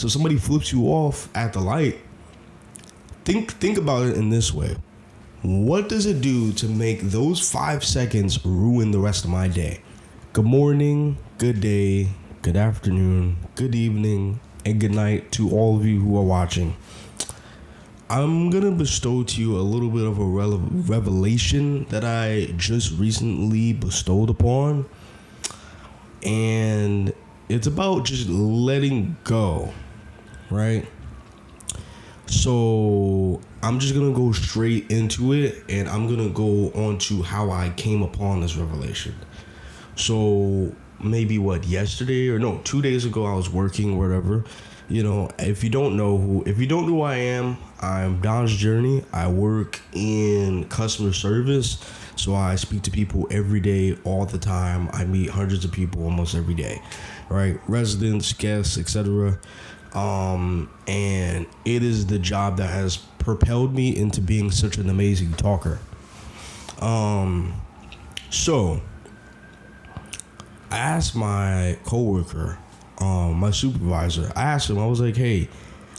So somebody flips you off at the light. Think about it in this way. What does it do to make those 5 seconds ruin the rest of my day? Good morning, good day, good afternoon, good evening, and good night to all of you who are watching. I'm going to bestow to you a little bit of a revelation that I just recently bestowed upon. And it's about just letting go, right? So I'm just going to go straight into it, and I'm going to go on to how I came upon this revelation. So maybe yesterday or no, 2 days ago, I was working or whatever. You know, if you don't know who I am, I'm Don's Journey. I work in customer service. So I speak to people every day, all the time. I meet hundreds of people almost every day, right? Residents, guests, etc. And it is the job that has propelled me into being such an amazing talker. So I asked my coworker, my supervisor, I asked him, I was like, hey,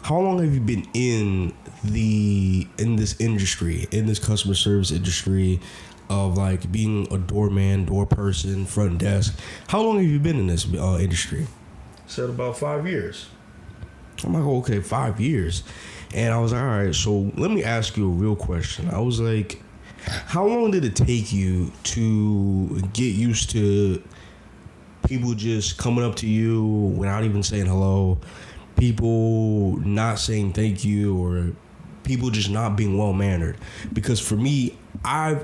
how long have you been in this industry, in this customer service industry of like being a doorman, door person, front desk? How long have you been in this industry? He said about 5 years. I'm like, okay, 5 years. And I was like, all right, so let me ask you a real question. I was like, how long did it take you to get used to people just coming up to you without even saying hello, people not saying thank you, or people just not being well-mannered? Because for me, I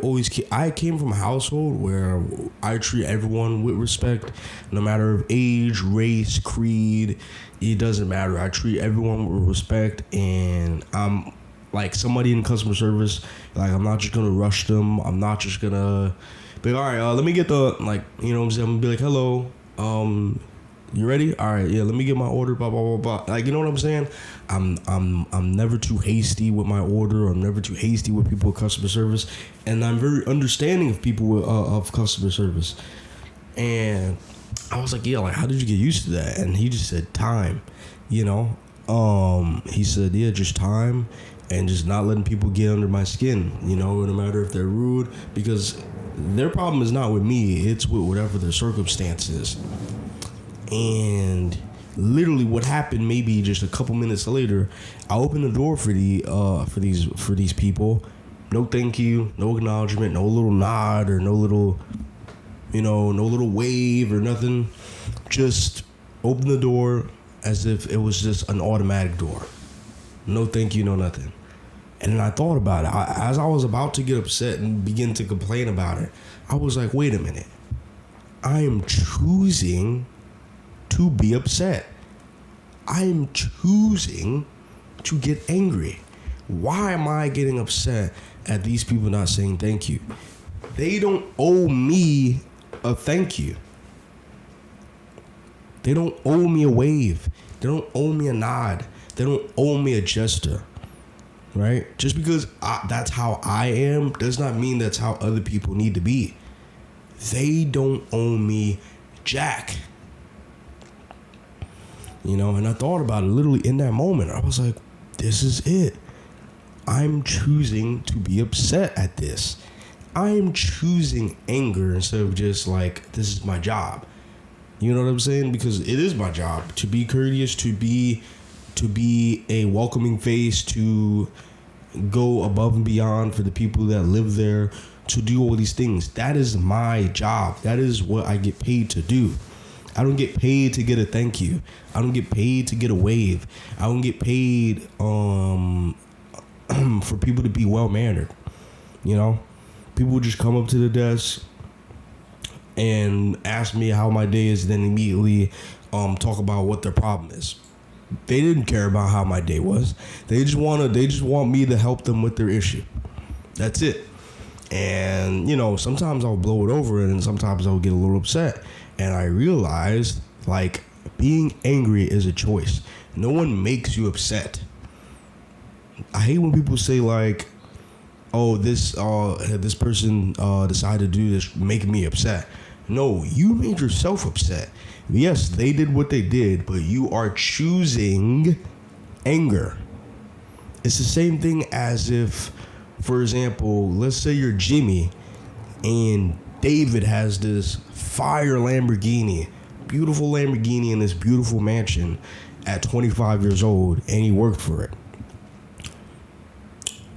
came from a household where I treat everyone with respect, no matter of age, race, creed. It doesn't matter. I treat everyone with respect, and I'm like somebody in customer service. Like, I'm not just gonna rush them. I'm not just gonna be like, all right, let me get the, like, you know what I'm saying? I'm gonna be like, hello, you ready? All right, yeah, let me get my order, blah, blah, blah, blah. Like, you know what I'm saying? I'm never too hasty with my order. I'm never too hasty with people with customer service. And I'm very understanding of people with, of customer service. And I was like, yeah, like, how did you get used to that? And he just said time, you know? He said, yeah, just time and just not letting people get under my skin, you know, no matter if they're rude, because their problem is not with me. It's with whatever their circumstance is. And literally what happened, maybe just a couple minutes later, I opened the door for these people. No thank you, no acknowledgement, no little nod or no little wave or nothing. Just open the door as if it was just an automatic door. No thank you, no nothing. And then I thought about it. As I was about to get upset and begin to complain about it, I was like, wait a minute. I am choosing to be upset. I am choosing to get angry. Why am I getting upset at these people not saying thank you? They don't owe me a thank you. They don't owe me a wave. They don't owe me a nod. They don't owe me a gesture. Right? Just because that's how I am does not mean that's how other people need to be. They don't owe me jack. You know, and I thought about it literally in that moment. I was like, this is it. I'm choosing to be upset at this. I'm choosing anger instead of just like, this is my job. You know what I'm saying? Because it is my job to be courteous, to be a welcoming face, to go above and beyond for the people that live there, to do all these things. That is my job. That is what I get paid to do. I don't get paid to get a thank you. I don't get paid to get a wave. I don't get paid for people to be well-mannered. You know? People just come up to the desk and ask me how my day is, then immediately talk about what their problem is. They didn't care about how my day was. They just want me to help them with their issue. That's it. And, you know, sometimes I'll blow it over and sometimes I'll get a little upset. And I realized, like, being angry is a choice. No one makes you upset. I hate when people say, like, oh, this person decided to do this, making me upset. No, you made yourself upset. Yes, they did what they did, but you are choosing anger. It's the same thing as if, for example, let's say you're Jimmy and David has this fire Lamborghini, beautiful Lamborghini in this beautiful mansion at 25 years old, and he worked for it.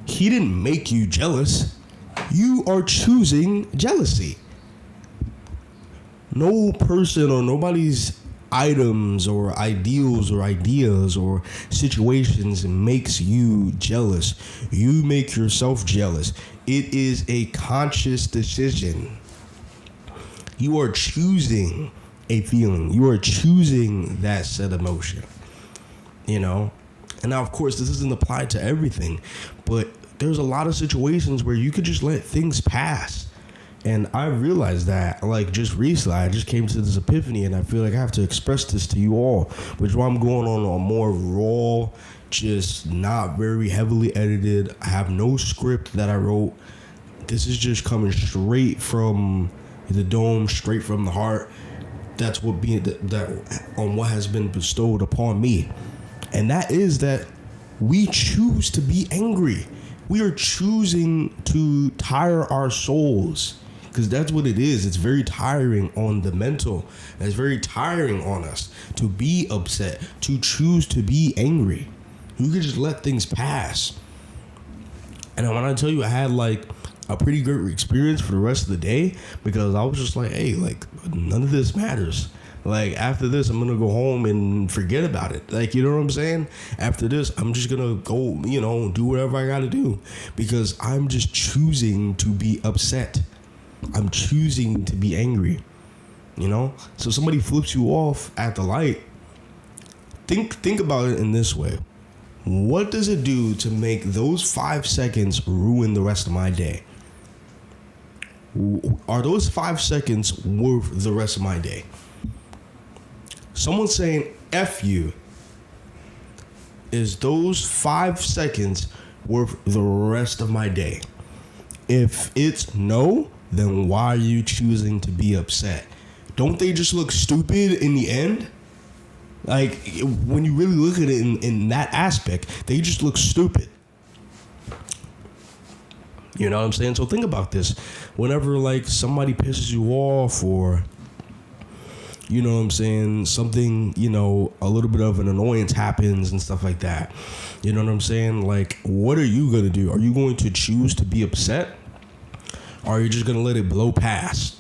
He didn't make you jealous. You are choosing jealousy. No person or nobody's items or ideals or ideas or situations makes you jealous. You make yourself jealous. It is a conscious decision. You are choosing a feeling. You are choosing that said emotion. You know? And now, of course, this isn't applied to everything, but there's a lot of situations where you could just let things pass. And I realized that, like, just recently, I just came to this epiphany, and I feel like I have to express this to you all, which is why I'm going on a more raw, just not very heavily edited. I have no script that I wrote. This is just coming straight from the dome, straight from the heart. That's what on what has been bestowed upon me. And that is that we choose to be angry. We are choosing to tire our souls. Because that's what it is. It's very tiring on the mental. It's very tiring on us to be upset, to choose to be angry. You can just let things pass. And when I tell you I had like a pretty good experience for the rest of the day, because I was just like, hey, like, none of this matters. Like, after this, I'm going to go home and forget about it. Like, you know what I'm saying? After this, I'm just going to go, do whatever I got to do. Because I'm just choosing to be upset. I'm choosing to be angry, So somebody flips you off at the light. Think about it in this way. What does it do to make those 5 seconds ruin the rest of my day? Are those 5 seconds worth the rest of my day? Someone saying F you, is those 5 seconds worth the rest of my day? If it's no, then why are you choosing to be upset? Don't they just look stupid in the end? Like, when you really look at it in that aspect, they just look stupid. You know what I'm saying? So think about this. Whenever, like, somebody pisses you off or, you know what I'm saying, something, a little bit of an annoyance happens and stuff like that. You know what I'm saying? Like, what are you going to do? Are you going to choose to be upset? Or are you just going to let it blow past?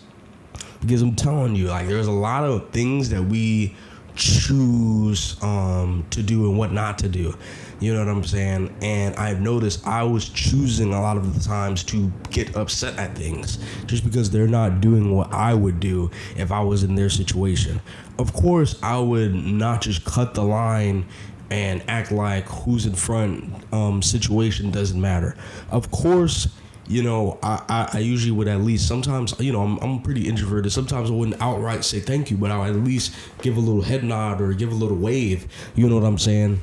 Because I'm telling you, like, there's a lot of things that we choose to do and what not to do. You know what I'm saying? And I've noticed I was choosing a lot of the times to get upset at things just because they're not doing what I would do if I was in their situation. Of course, I would not just cut the line and act like who's in front situation doesn't matter. Of course, I usually would at least sometimes, I'm pretty introverted. Sometimes I wouldn't outright say thank you, but I would at least give a little head nod or give a little wave. You know what I'm saying?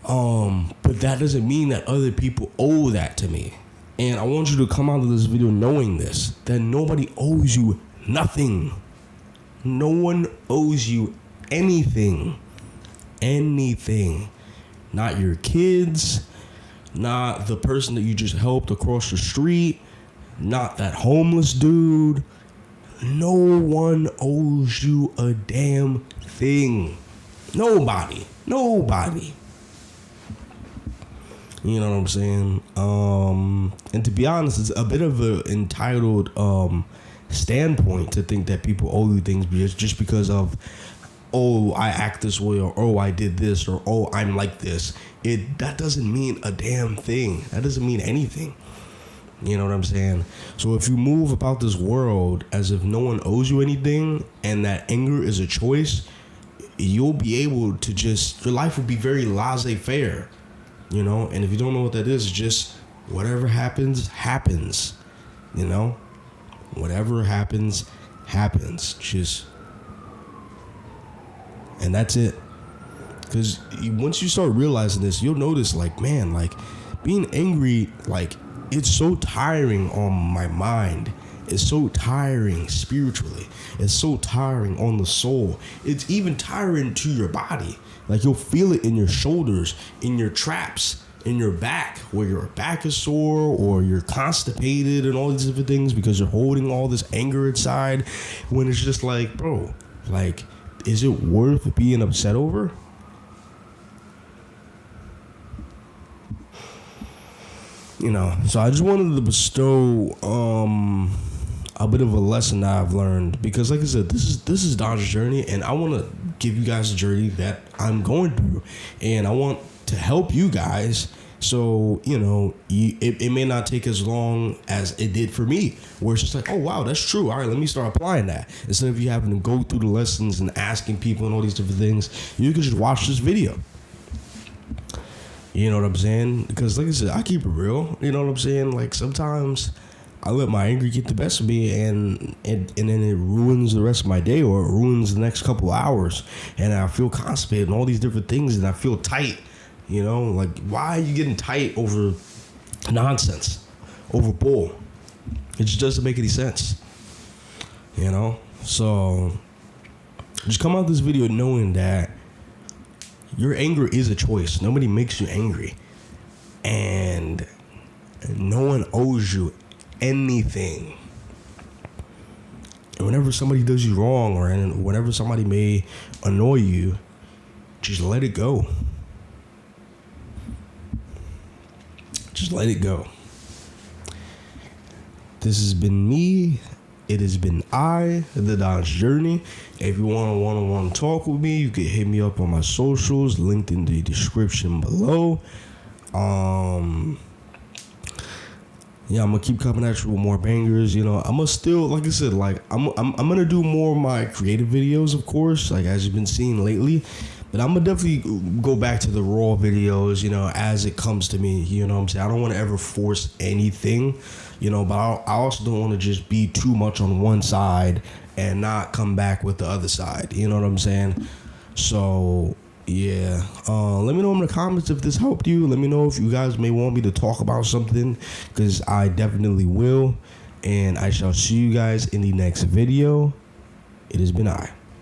But that doesn't mean that other people owe that to me. And I want you to come out of this video knowing this, that nobody owes you nothing. No one owes you anything. Anything. Not your kids. Not the person that you just helped across the street. Not that homeless dude. No one owes you a damn thing. Nobody. You know what I'm saying? And to be honest, it's a bit of an entitled standpoint to think that people owe you things just because of, oh, I act this way, or oh, I did this, or oh, I'm like this. That doesn't mean a damn thing. That doesn't mean anything. You know what I'm saying? So if you move about this world as if no one owes you anything and that anger is a choice, you'll be able to your life will be very laissez-faire. And if you don't know what that is, just whatever happens. Whatever happens. And that's it. Because once you start realizing this, you'll notice, like, man, like, being angry, like, it's so tiring on my mind. is so tiring spiritually. It's so tiring on the soul. It's even tiring to your body. Like, you'll feel it in your shoulders, in your traps, in your back, where your back is sore or you're constipated and all these different things because you're holding all this anger inside, when it's just like, bro, like, is it worth being upset over? You know, so I just wanted to bestow a bit of a lesson that I've learned, because like I said, this is Don's journey, and I want to give you guys a journey that I'm going through, and I want to help you guys. So, you know, it may not take as long as it did for me, where it's just like, oh wow, that's true, all right, let me start applying that, instead of you having to go through the lessons and asking people and all these different things. You can just watch this video. You know what I'm saying? Because like I said, I keep it real. You know what I'm saying? Like, sometimes I let my anger get the best of me, and then it ruins the rest of my day, or it ruins the next couple hours, and I feel constipated and all these different things, and I feel tight. You know, like, why are you getting tight over nonsense, over bull? It just doesn't make any sense. You know? So just come out this video knowing that your anger is a choice. Nobody makes you angry. And no one owes you anything. And whenever somebody does you wrong, or whenever somebody may annoy you, just let it go. Just let it go. This has been me. It has been the Don's Journey. If you want a one-on-one talk with me, you can hit me up on my socials, linked in the description below. Yeah, I'm gonna keep coming at you with more bangers. You know, I'm gonna still, like I said, like I'm gonna do more of my creative videos, of course, like as you've been seeing lately. But I'm gonna definitely go back to the raw videos, you know, as it comes to me. You know what I'm saying? I don't want to ever force anything, you know, but I also don't want to just be too much on one side and not come back with the other side. You know what I'm saying? So yeah, let me know in the comments if this helped you. Let me know if you guys may want me to talk about something, because I definitely will. And I shall see you guys in the next video. It has been I.